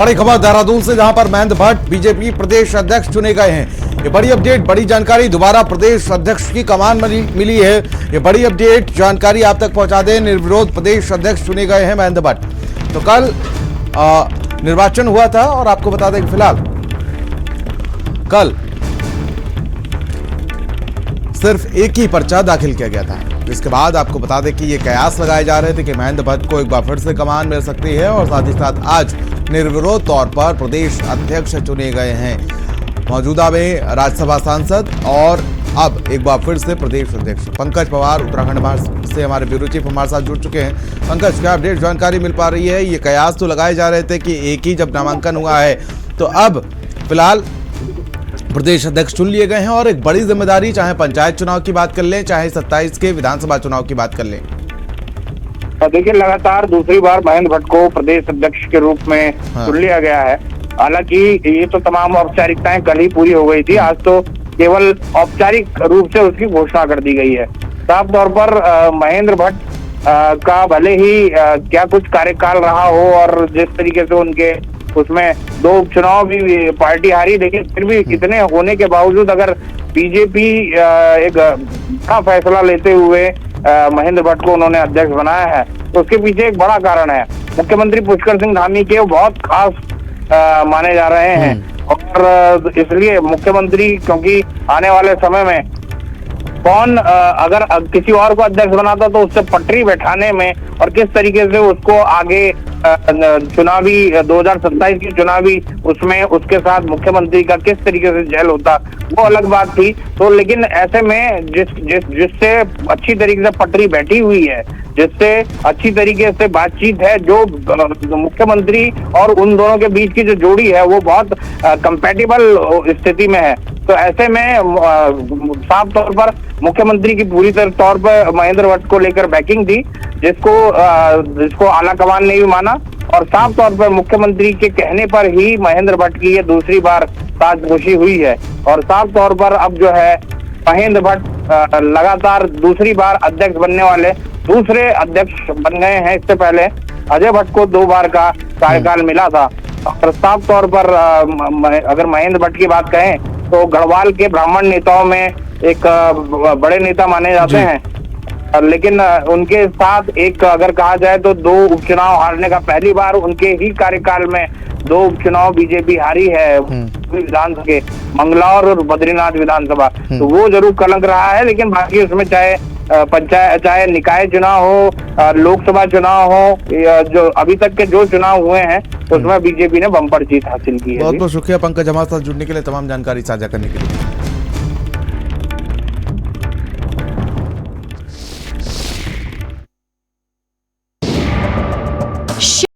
बड़ी खबर देहरादून से, जहां पर महेंद्र भट्ट बीजेपी प्रदेश अध्यक्ष चुने गए हैं। ये बड़ी अपडेट, बड़ी जानकारी, दोबारा प्रदेश अध्यक्ष की कमान मिली है। ये बड़ी अपडेट जानकारी आप तक पहुंचा दें। निर्विरोध प्रदेश अध्यक्ष चुने गए हैं महेंद्र भट्ट। तो कल निर्वाचन हुआ था और आपको बता दें कि फिलहाल कल सिर्फ एक ही पर्चा दाखिल किया गया था। इसके बाद आपको बता दें कि ये कयास लगाए जा रहे थे कि महेंद्र भट्ट को एक बार फिर से कमान मिल सकती है और साथ ही साथ आज निर्विरोध तौर पर प्रदेश अध्यक्ष चुने गए हैं। मौजूदा में राज्यसभा सांसद और अब एक बार फिर से प्रदेश अध्यक्ष पंकज पवार उत्तराखंड से हमारे ब्यूरो चीफ हमारे साथ जुड़ चुके हैं। पंकज, क्या अपडेट जानकारी मिल पा रही है? ये कयास तो लगाए जा रहे थे कि एक ही जब नामांकन हुआ है तो अब फिलहाल प्रदेश अध्यक्ष चुन लिए गए हैं और एक बड़ी जिम्मेदारी, चाहे पंचायत चुनाव की बात कर लें, चाहे 27 के विधानसभा चुनाव की बात कर लें। देखिए, लगातार दूसरी बार महेंद्र भट्ट को प्रदेश अध्यक्ष के रूप में चुन लिया गया है। हालांकि ये तो तमाम औपचारिकताएं कल ही पूरी हो गई थी। आज तो केवल औपचारिक रूप से उसकी घोषणा कर दी गई है। साफ तौर पर महेंद्र भट्ट का भले ही क्या कुछ कार्यकाल रहा हो और जिस तरीके से उनके उसमें 2 उपचुनाव भी पार्टी हारी, लेकिन फिर भी इतने होने के बावजूद अगर बीजेपी एक बड़ा फैसला लेते हुए महेंद्र भट्ट को उन्होंने अध्यक्ष बनाया है तो उसके पीछे एक बड़ा कारण है। मुख्यमंत्री पुष्कर सिंह धामी के बहुत खास माने जा रहे हैं और इसलिए मुख्यमंत्री, क्योंकि आने वाले समय में कौन अगर किसी और को अध्यक्ष बनाता तो उससे पटरी बैठाने में और किस तरीके से उसको आगे चुनावी 2027 की चुनावी उसमें उसके साथ मुख्यमंत्री का किस तरीके से जेल होता, वो अलग बात थी। तो लेकिन ऐसे में जिससे अच्छी तरीके से पटरी बैठी हुई है, जिससे अच्छी तरीके से बातचीत है, जो मुख्यमंत्री और उन दोनों के बीच की जो जोड़ी है वो बहुत कंपैटिबल स्थिति में है। तो ऐसे में साफ तौर पर मुख्यमंत्री की पूरी तौर पर महेंद्र भट्ट को लेकर बैकिंग थी, जिसको आला कमान ने भी माना और साफ तौर पर मुख्यमंत्री के कहने पर ही महेंद्र भट्ट की ये दूसरी बार ताजपोशी हुई है। और साफ तौर पर अब जो है महेंद्र भट्ट लगातार दूसरी बार अध्यक्ष बनने वाले दूसरे अध्यक्ष बन गए हैं। इससे पहले अजय भट्ट को 2 बार का कार्यकाल मिला था। और साफ तौर पर अगर महेंद्र भट्ट की बात कहें तो गढ़वाल के ब्राह्मण नेताओं में एक बड़े नेता माने जाते हैं, लेकिन उनके साथ एक अगर कहा जाए तो 2 उपचुनाव हारने का, पहली बार उनके ही कार्यकाल में 2 उपचुनाव बीजेपी हारी है विधानसभा के, मंगलौर और बद्रीनाथ विधानसभा। तो वो जरूर कलंक रहा है, लेकिन बाकी उसमें चाहे पंचायत, चाहे निकाय चुनाव हो, लोकसभा चुनाव हो, जो अभी तक के जो चुनाव हुए हैं उसमें बीजेपी ने बम्पर जीत हासिल की है। बहुत बहुत शुक्रिया पंकज, हमारे साथ जुड़ने के लिए, तमाम जानकारी साझा करने के लिए।